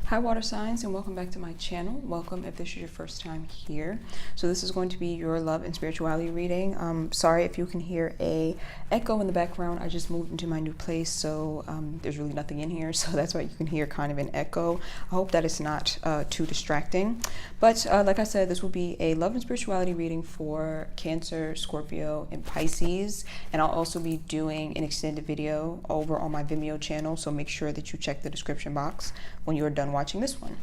Hi water signs, and welcome back to my channel. Welcome if this is your first time here. So this is going to be your love and spirituality reading. Sorry if you can hear a echo in the background. I just moved into my new place, so there's really nothing in here, so that's why you can hear kind of an echo. I hope that it's not too distracting. But like I said, this will be a love and spirituality reading for Cancer, Scorpio, and Pisces. And I'll also be doing an extended video over on my Vimeo channel, so make sure that you check the description box when you're done watching this one.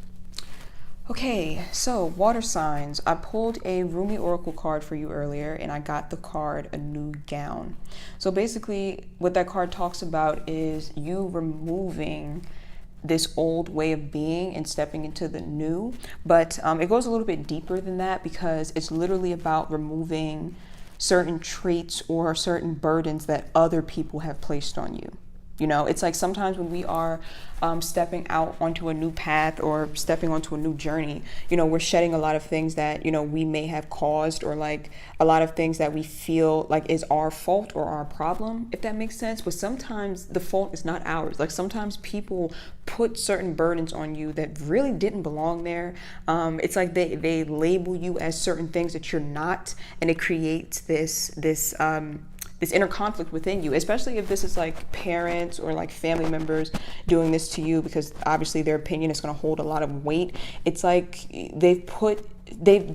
Okay, so water signs. I pulled a Rumi oracle card for you earlier, and I got the card A New Gown. So basically what that card talks about is you removing this old way of being and stepping into the new, but it goes a little bit deeper than that, because it's literally about removing certain traits or certain burdens that other people have placed on you. You know, it's like sometimes when we are stepping out onto a new path or stepping onto a new journey, you know, we're shedding a lot of things that, you know, we may have caused, or like a lot of things that we feel like is our fault or our problem, if that makes sense. But sometimes the fault is not ours. Like sometimes people put certain burdens on you that really didn't belong there. It's like they label you as certain things that you're not, and it creates this inner conflict within you, especially if this is like parents or like family members doing this to you, because obviously their opinion is going to hold a lot of weight. It's like they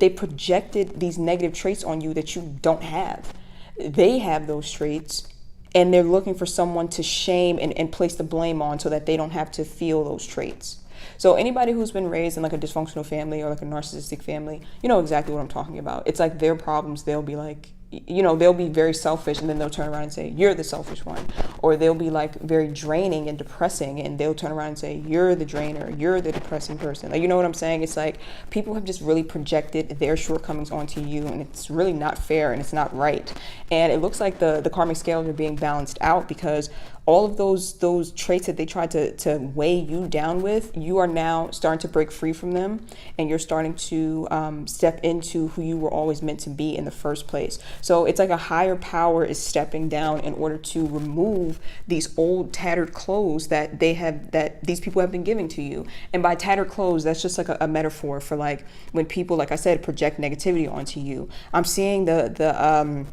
projected these negative traits on you that you don't have. They have those traits, and they're looking for someone to shame and place the blame on so that they don't have to feel those traits. So anybody who's been raised in like a dysfunctional family or like a narcissistic family, you know exactly what I'm talking about. It's like their problems, they'll be like, you know, they'll be very selfish, and then they'll turn around and say, you're the selfish one. Or they'll be like very draining and depressing, and they'll turn around and say, you're the drainer, you're the depressing person. Like, you know what I'm saying? It's like people have just really projected their shortcomings onto you, and it's really not fair and it's not right. And it looks like the karmic scales are being balanced out, because all of those traits that they tried to weigh you down with, you are now starting to break free from them, and you're starting to step into who you were always meant to be in the first place. So it's like a higher power is stepping down in order to remove these old tattered clothes that these people have been giving to you. And by tattered clothes, that's just like a metaphor for like when people, like I said, project negativity onto you. I'm seeing the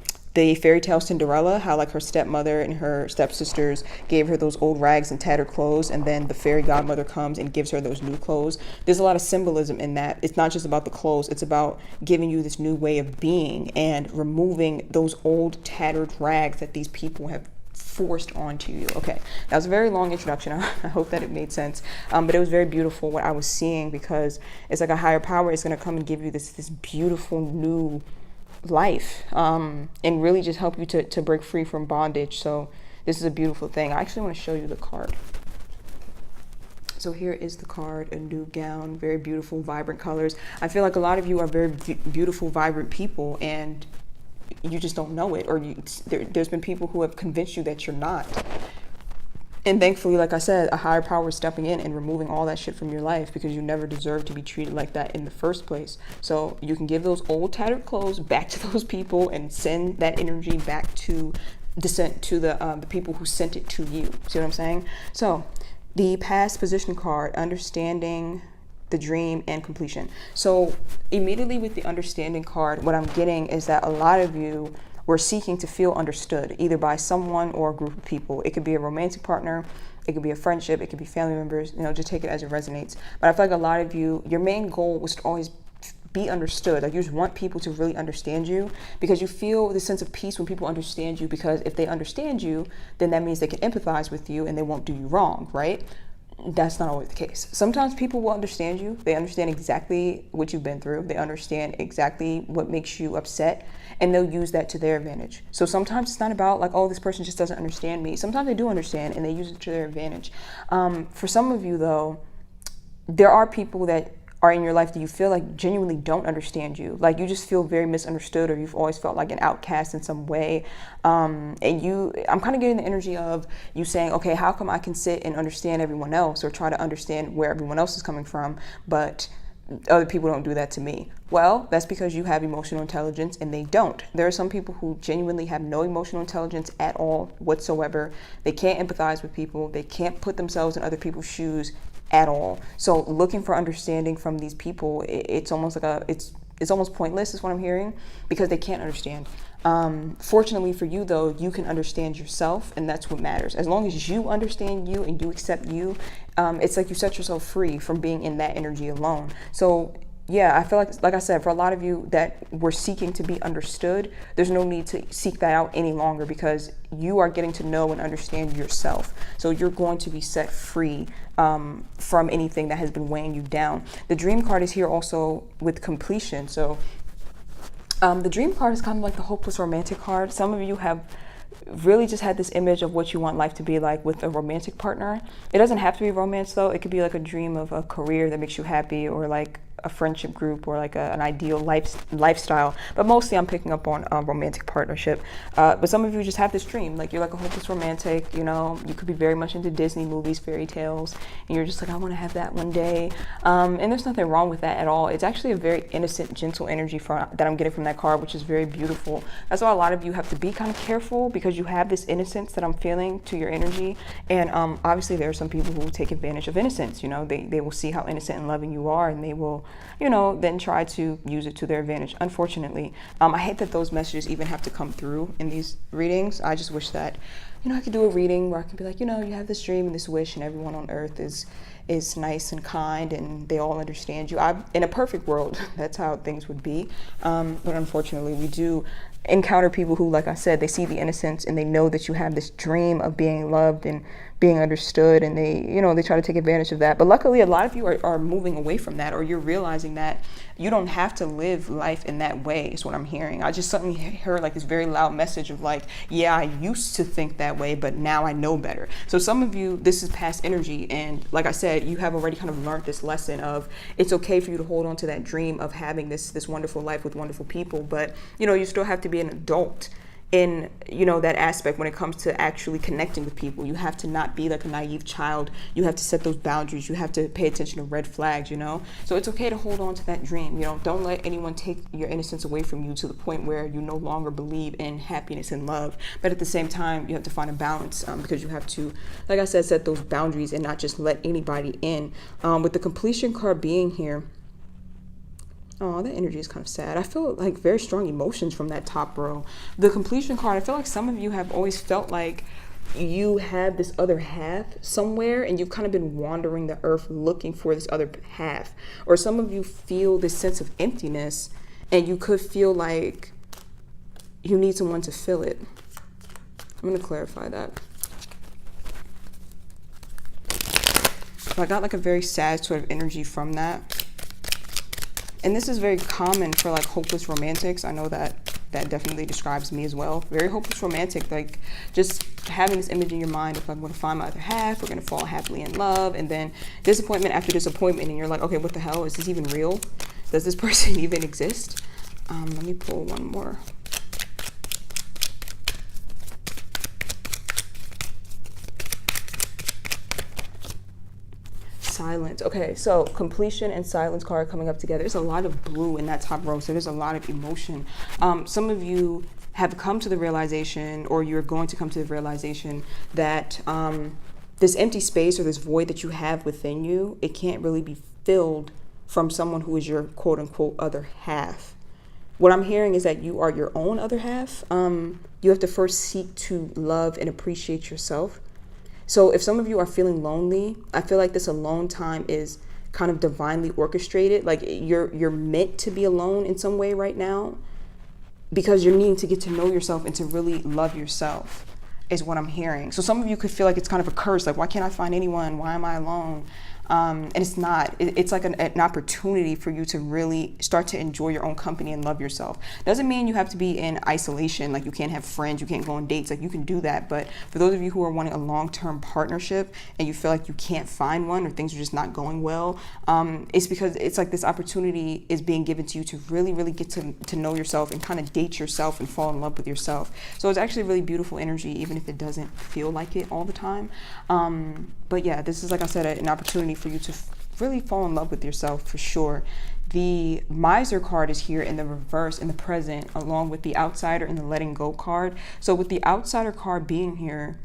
fairy tale Cinderella, how like her stepmother and her stepsisters gave her those old rags and tattered clothes, and then the fairy godmother comes and gives her those new clothes. There's a lot of symbolism in that. It's not just about the clothes, it's about giving you this new way of being and removing those old tattered rags that these people have forced onto you. Okay, that was a very long introduction. I hope that it made sense, but it was very beautiful what I was seeing, because it's like a higher power is going to come and give you this beautiful new life, and really just help you to break free from bondage. So this is a beautiful thing. I actually want to show you the card. So here is the card, A New Gown. Very beautiful, vibrant colors. I feel like a lot of you are very beautiful, vibrant people, and you just don't know it, or there's been people who have convinced you that you're not. And thankfully, like I said, a higher power is stepping in and removing all that shit from your life, because you never deserved to be treated like that in the first place. So you can give those old tattered clothes back to those people and send that energy back to the people who sent it to you. See what I'm saying? So the past position card, understanding the dream and completion. So immediately with the understanding card, what I'm getting is that a lot of you were seeking to feel understood, either by someone or a group of people. It could be a romantic partner, it could be a friendship, it could be family members, you know, just take it as it resonates. But I feel like a lot of you, your main goal was to always be understood. Like you just want people to really understand you, because you feel this sense of peace when people understand you, because if they understand you, then that means they can empathize with you and they won't do you wrong, right? That's not always the case. Sometimes people will understand you. They understand exactly what you've been through. They understand exactly what makes you upset, and they'll use that to their advantage. So sometimes it's not about like, oh, this person just doesn't understand me. Sometimes they do understand, and they use it to their advantage. For some of you though, there are people that are in your life that you feel like genuinely don't understand you. Like you just feel very misunderstood, or you've always felt like an outcast in some way. I'm kind of getting the energy of you saying, okay, how come I can sit and understand everyone else, or try to understand where everyone else is coming from, but other people don't do that to me? Well, that's because you have emotional intelligence and they don't. There are some people who genuinely have no emotional intelligence at all whatsoever. They can't empathize with people. They can't put themselves in other people's shoes at all. So looking for understanding from these people, it's almost like it's almost pointless is what I'm hearing, because they can't understand. Fortunately for you though, you can understand yourself, and that's what matters. As long as you understand you and you accept you, it's like you set yourself free from being in that energy alone. So yeah, I feel like I said, for a lot of you that were seeking to be understood, there's no need to seek that out any longer, because you are getting to know and understand yourself. So you're going to be set free from anything that has been weighing you down. The dream card is here also with completion. So the dream card is kind of like the hopeless romantic card. Some of you have really just had this image of what you want life to be like with a romantic partner. It doesn't have to be romance though. It could be like a dream of a career that makes you happy, or like a friendship group, or like an ideal lifestyle. But mostly I'm picking up on a romantic partnership. But some of you just have this dream, like you're like a hopeless romantic, you know, you could be very much into Disney movies, fairy tales, and you're just like, I want to have that one day. And there's nothing wrong with that at all. It's actually a very innocent, gentle energy that I'm getting from that card, which is very beautiful. That's why a lot of you have to be kind of careful, because you have this innocence that I'm feeling to your energy. And obviously there are some people who take advantage of innocence. You know, they will see how innocent and loving you are, and they will, you know, then try to use it to their advantage. Unfortunately, I hate that those messages even have to come through in these readings. I just wish that, you know, I could do a reading where I could be like, you know, you have this dream and this wish, and everyone on earth is nice and kind, and they all understand you. In a perfect world, that's how things would be. But unfortunately, we do encounter people who, like I said, they see the innocence and they know that you have this dream of being loved and being understood, and they try to take advantage of that. But luckily, a lot of you are moving away from that, or you're realizing that you don't have to live life in that way, is what I'm hearing. I just suddenly heard like this very loud message of like, yeah, I used to think that way, but now I know better. So some of you, this is past energy, and like I said, you have already kind of learned this lesson of it's okay for you to hold on to that dream of having this wonderful life with wonderful people, but you know, you still have to be an adult in, you know, that aspect when it comes to actually connecting with people. You have to not be like a naive child. You have to set those boundaries. You have to pay attention to red flags, you know? So it's okay to hold on to that dream. You know, don't let anyone take your innocence away from you to the point where you no longer believe in happiness and love. But at the same time, you have to find a balance, because you have to, like I said, set those boundaries and not just let anybody in. With the completion card being here, oh, that energy is kind of sad. I feel like very strong emotions from that top row. The completion card, I feel like some of you have always felt like you have this other half somewhere, and you've kind of been wandering the earth looking for this other half. Or some of you feel this sense of emptiness, and you could feel like you need someone to fill it. I'm going to clarify that. So I got like a very sad sort of energy from that. And this is very common for like hopeless romantics. I know that definitely describes me as well. Very hopeless romantic, like just having this image in your mind of like, I'm going to find my other half, we're going to fall happily in love, and then disappointment after disappointment, and you're like, okay, what the hell? Is this even real? Does this person even exist? Let me pull one more. Silence. Okay, so completion and silence card coming up together. There's a lot of blue in that top row, so there's a lot of emotion. Some of you have come to the realization, or you're going to come to the realization that this empty space or this void that you have within you, it can't really be filled from someone who is your quote unquote other half. What I'm hearing is that you are your own other half. You have to first seek to love and appreciate yourself. So if some of you are feeling lonely, I feel like this alone time is kind of divinely orchestrated. Like you're meant to be alone in some way right now, because you're needing to get to know yourself and to really love yourself, is what I'm hearing. So some of you could feel like it's kind of a curse. Like, why can't I find anyone? Why am I alone? And it's not. It's like an opportunity for you to really start to enjoy your own company and love yourself. Doesn't mean you have to be in isolation, like you can't have friends, you can't go on dates, like you can do that. But for those of you who are wanting a long-term partnership and you feel like you can't find one, or things are just not going well, it's because it's like this opportunity is being given to you to really, really get to know yourself and kind of date yourself and fall in love with yourself. So it's actually really beautiful energy, even if it doesn't feel like it all the time. But yeah, this is, like I said, an opportunity for you to really fall in love with yourself for sure. The miser card is here in the reverse, in the present, along with the outsider and the letting go card. So with the outsider card being here,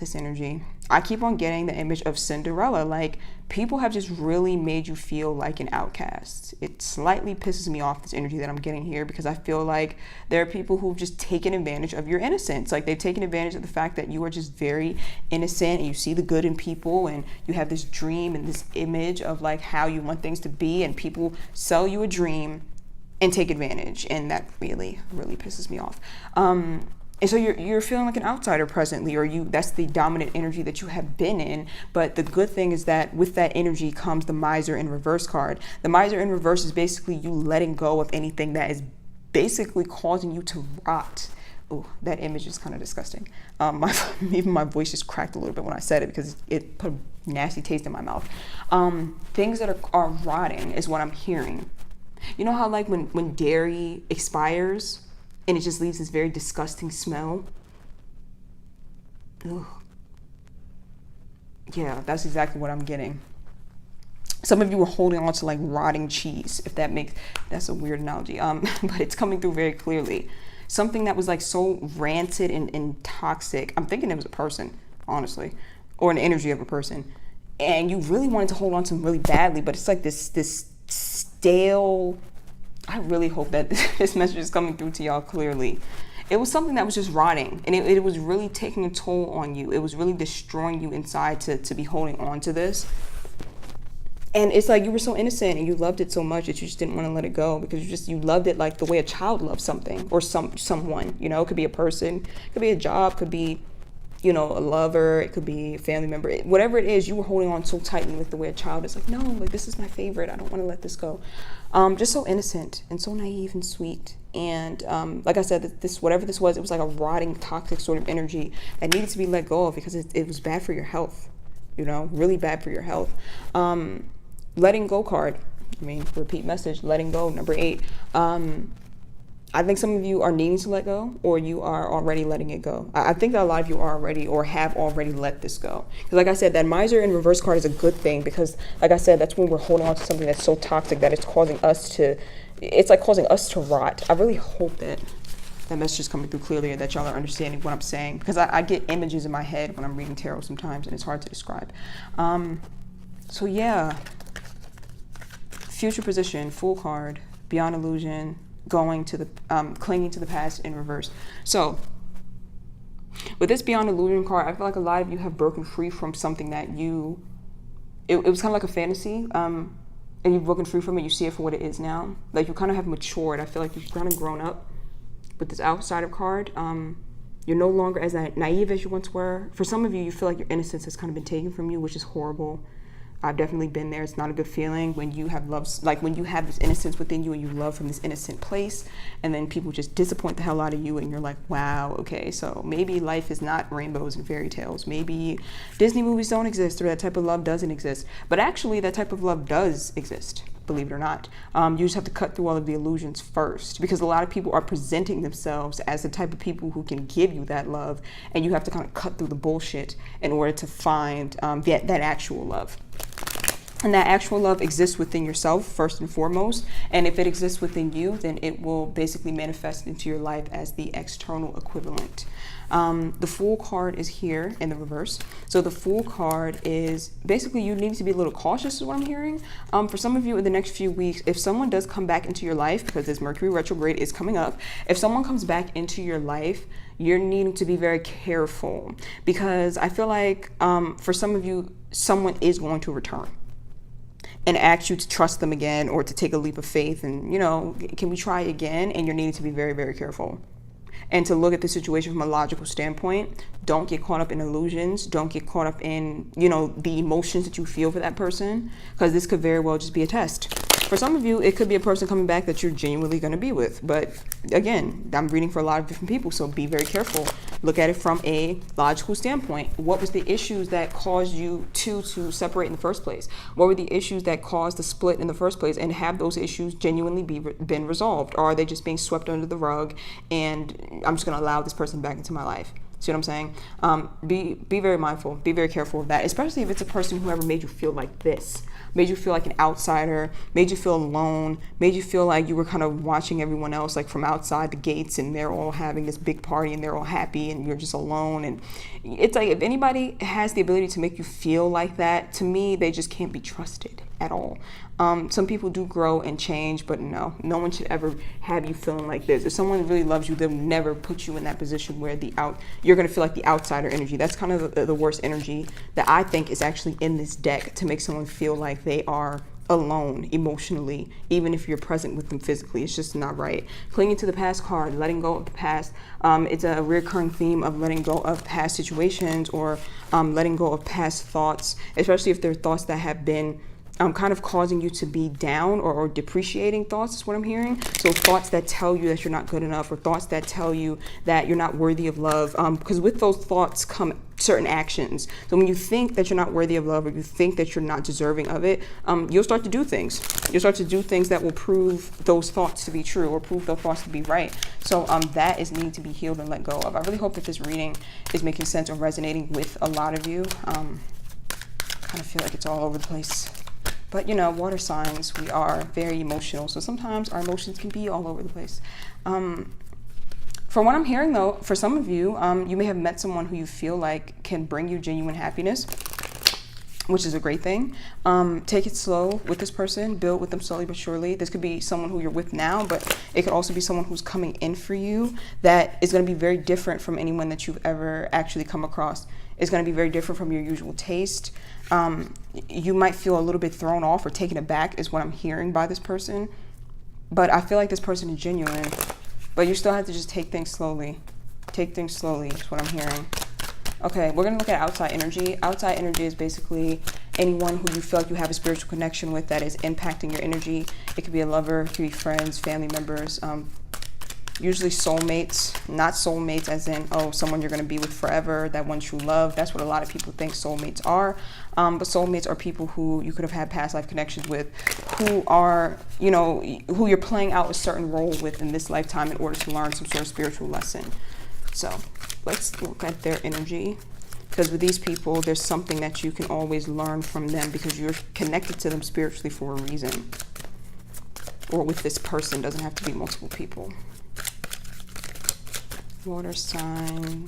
this energy, I keep on getting the image of Cinderella. Like, people have just really made you feel like an outcast. It slightly pisses me off, this energy that I'm getting here, because I feel like there are people who've just taken advantage of your innocence. Like, they've taken advantage of the fact that you are just very innocent and you see the good in people, and you have this dream and this image of like how you want things to be, and people sell you a dream and take advantage, and that really, really pisses me off. And so you're feeling like an outsider presently, or that's the dominant energy that you have been in. But the good thing is that with that energy comes the Miser in Reverse card. The Miser in Reverse is basically you letting go of anything that is basically causing you to rot. Oh, that image is kind of disgusting. Even my voice just cracked a little bit when I said it, because it put a nasty taste in my mouth. Things that are rotting is what I'm hearing. You know how like when dairy expires and it just leaves this very disgusting smell? Ugh. Yeah, that's exactly what I'm getting. Some of you were holding on to like rotting cheese, if that's a weird analogy. But it's coming through very clearly. Something that was like so rancid and toxic. I'm thinking it was a person, honestly, or an energy of a person. And you really wanted to hold on to them really badly, but it's like this stale. I really hope that this message is coming through to y'all clearly. It was something that was just rotting, and it was really taking a toll on you. It was really destroying you inside to be holding on to this. And it's like you were so innocent and you loved it so much that you just didn't want to let it go, because you loved it like the way a child loves something, or someone, you know. It could be a person, it could be a job, could be, you know, a lover, it could be a family member, whatever it is, you were holding on so tightly like the way a child is like, no, like this is my favorite, I don't want to let this go. Just so innocent and so naive and sweet. And like I said, this whatever this was, it was like a rotting, toxic sort of energy that needed to be let go of, because it was bad for your health, you know, really bad for your health. Letting go card, I mean, repeat message, letting go, number 8. I think some of you are needing to let go, or you are already letting it go. I think that a lot of you are already, or have already let this go. Because like I said, that Miser in Reverse card is a good thing, because like I said, that's when we're holding on to something that's so toxic that it's causing us to rot. I really hope that message is coming through clearly, and that y'all are understanding what I'm saying, because I get images in my head when I'm reading tarot sometimes, and it's hard to describe. So yeah, future position, Fool card, beyond illusion, going to the clinging to the past in reverse. So with this beyond illusion card, I feel like a lot of you have broken free from something that it was kind of like a fantasy, and you've broken free from it. You see it for what it is now. Like, you kind of have matured. I feel like you've kind of grown up with this outsider card. You're no longer as naive as you once were. For some of you, you feel like your innocence has kind of been taken from you, which is horrible. I've definitely been there. It's not a good feeling when you have love, like when you have this innocence within you and you love from this innocent place, and then people just disappoint the hell out of you, and you're like, wow, okay, so maybe life is not rainbows and fairy tales. Maybe Disney movies don't exist, or that type of love doesn't exist. But actually, that type of love does exist, believe it or not. You just have to cut through all of the illusions first, because a lot of people are presenting themselves as the type of people who can give you that love, and you have to kind of cut through the bullshit in order to find that actual love. And that actual love exists within yourself first and foremost. And if it exists within you, then it will basically manifest into your life as the external equivalent. The Fool card is here in the reverse. So the Fool card is basically, you need to be a little cautious, is what I'm hearing. For some of you in the next few weeks, if someone does come back into your life, because this Mercury retrograde is coming up, if someone comes back into your life, you're needing to be very careful, because I feel like for some of you, someone is going to return and ask you to trust them again, or to take a leap of faith and, you know, can we try again? And you're needing to be very, very careful. And to look at the situation from a logical standpoint. Don't get caught up in illusions. Don't get caught up in, you know, the emotions that you feel for that person, because this could very well just be a test. For some of you, it could be a person coming back that you're genuinely going to be with. But again, I'm reading for a lot of different people, so be very careful. Look at it from a logical standpoint. What was the issues that caused you to separate in the first place? What were the issues that caused the split in the first place? And have those issues genuinely been resolved? Or are they just being swept under the rug, and I'm just going to allow this person back into my life? See what I'm saying? Be very mindful, be very careful of that, especially if it's a person who ever made you feel like this, made you feel like an outsider, made you feel alone, made you feel like you were kind of watching everyone else like from outside the gates, and they're all having this big party and they're all happy and you're just alone. And it's like, if anybody has the ability to make you feel like that, to me, they just can't be trusted at all. Some people do grow and change, but no one should ever have you feeling like this. If someone really loves you, they'll never put you in that position where you're going to feel like the outsider energy. That's kind of the worst energy that I think is actually in this deck, to make someone feel like they are alone emotionally, even if you're present with them physically. It's just not right. Clinging to the past card, letting go of the past. It's a recurring theme of letting go of past situations, or letting go of past thoughts, especially if they're thoughts that have been kind of causing you to be down, or depreciating thoughts is what I'm hearing. So thoughts that tell you that you're not good enough, or thoughts that tell you that you're not worthy of love, because with those thoughts come certain actions. So when you think that you're not worthy of love, or you think that you're not deserving of it, you'll start to do things. You'll start to do things that will prove those thoughts to be true, or prove those thoughts to be right. So that is needing to be healed and let go of. I really hope that this reading is making sense or resonating with a lot of you. Kind of feel like it's all over the place. But water signs, we are very emotional. So sometimes our emotions can be all over the place. From what I'm hearing though, for some of you, you may have met someone who you feel like can bring you genuine happiness, which is a great thing. Take it slow with this person, build with them slowly but surely. This could be someone who you're with now, but it could also be someone who's coming in for you that is going to be very different from anyone that you've ever actually come across. It's going to be very different from your usual taste. You might feel a little bit thrown off or taken aback is what I'm hearing by this person. But I feel like this person is genuine. But you still have to just take things slowly. Take things slowly is what I'm hearing. Okay, we're going to look at outside energy. Outside energy is basically anyone who you feel like you have a spiritual connection with that is impacting your energy. It could be a lover, it could be friends, family members, usually soulmates. Not soulmates as in, someone you're going to be with forever, that one true love. That's what a lot of people think soulmates are. But soulmates are people who you could have had past life connections with, who are, who you're playing out a certain role with in this lifetime in order to learn some sort of spiritual lesson. So let's look at their energy, because with these people, there's something that you can always learn from them because you're connected to them spiritually for a reason. Or with this person, doesn't have to be multiple people. Water sign.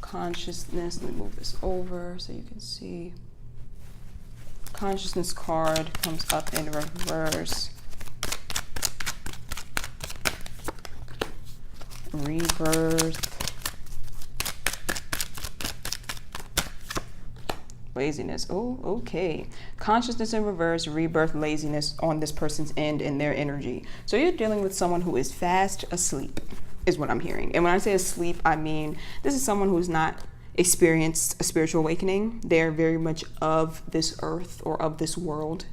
Consciousness. Let me move this over so you can see. Consciousness card comes up in reverse. Rebirth. Laziness. Oh, okay. Consciousness in reverse, rebirth, laziness on this person's end in their energy. So you're dealing with someone who is fast asleep, is what I'm hearing. And when I say asleep, I mean this is someone who's not experienced a spiritual awakening. They're very much of this earth or of this world,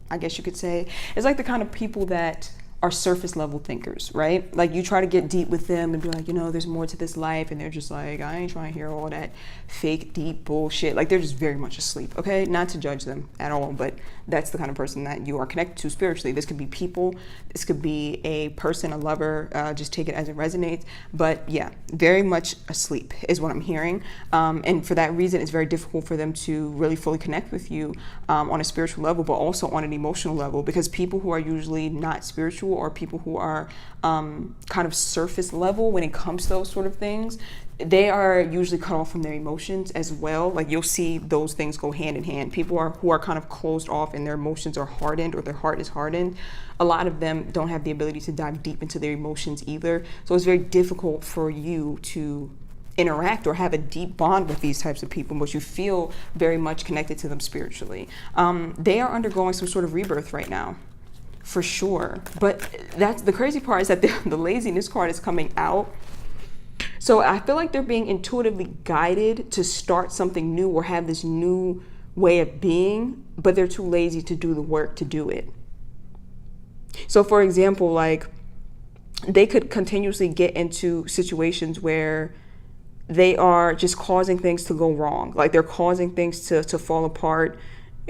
I guess you could say. It's like the kind of people that are surface level thinkers, right? Like you try to get deep with them and be like, there's more to this life. And they're just like, I ain't trying to hear all that fake deep bullshit. Like they're just very much asleep, okay? Not to judge them at all, but that's the kind of person that you are connected to spiritually. This could be people, this could be a person, a lover, just take it as it resonates. But yeah, very much asleep is what I'm hearing. And for that reason, it's very difficult for them to really fully connect with you on a spiritual level, but also on an emotional level, because people who are usually not spiritual or people who are kind of surface level when it comes to those sort of things, they are usually cut off from their emotions as well. Like you'll see those things go hand in hand. People who are kind of closed off and their emotions are hardened or their heart is hardened, a lot of them don't have the ability to dive deep into their emotions either. So it's very difficult for you to interact or have a deep bond with these types of people, but you feel very much connected to them spiritually. They are undergoing some sort of rebirth right now, for sure. But that's the crazy part, is that the laziness card is coming out. So I feel like they're being intuitively guided to start something new or have this new way of being, but they're too lazy to do the work to do it. So for example, like they could continuously get into situations where they are just causing things to go wrong. Like they're causing things to fall apart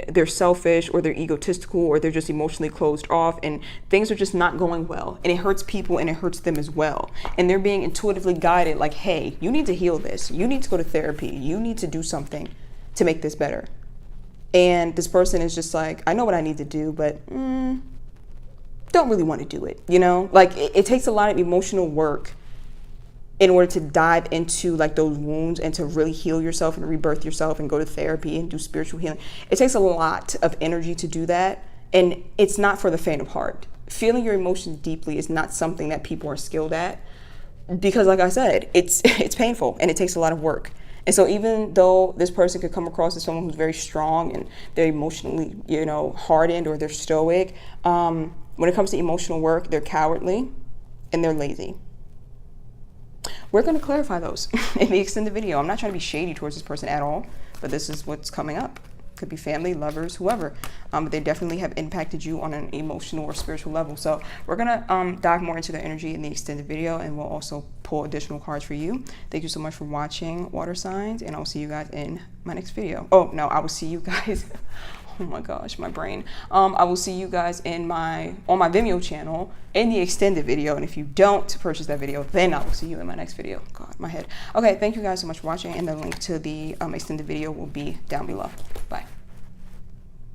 they're selfish or they're egotistical or they're just emotionally closed off and things are just not going well, and it hurts people and it hurts them as well, and they're being intuitively guided like, hey, you need to heal this, you need to go to therapy, you need to do something to make this better. And this person is just like, I know what I need to do, but don't really want to do it, you know? Like it takes a lot of emotional work in order to dive into like those wounds and to really heal yourself and rebirth yourself and go to therapy and do spiritual healing. It takes a lot of energy to do that, and it's not for the faint of heart. Feeling your emotions deeply is not something that people are skilled at, because like I said, it's painful and it takes a lot of work. And so even though this person could come across as someone who's very strong and they're emotionally, you know, hardened, or they're stoic, when it comes to emotional work, they're cowardly and they're lazy. We're going to clarify those in the extended video. I'm not trying to be shady towards this person at all, but this is what's coming up. Could be family, lovers, whoever. But they definitely have impacted you on an emotional or spiritual level. So we're going to dive more into their energy in the extended video, and we'll also pull additional cards for you. Thank you so much for watching, water signs, and I'll see you guys in my next video. Oh, no, I will see you guys. Oh my gosh, my brain. I will see you guys on my Vimeo channel in the extended video. And if you don't purchase that video, then I will see you in my next video. God, my head. Okay, thank you guys so much for watching. And the link to the extended video will be down below. Bye.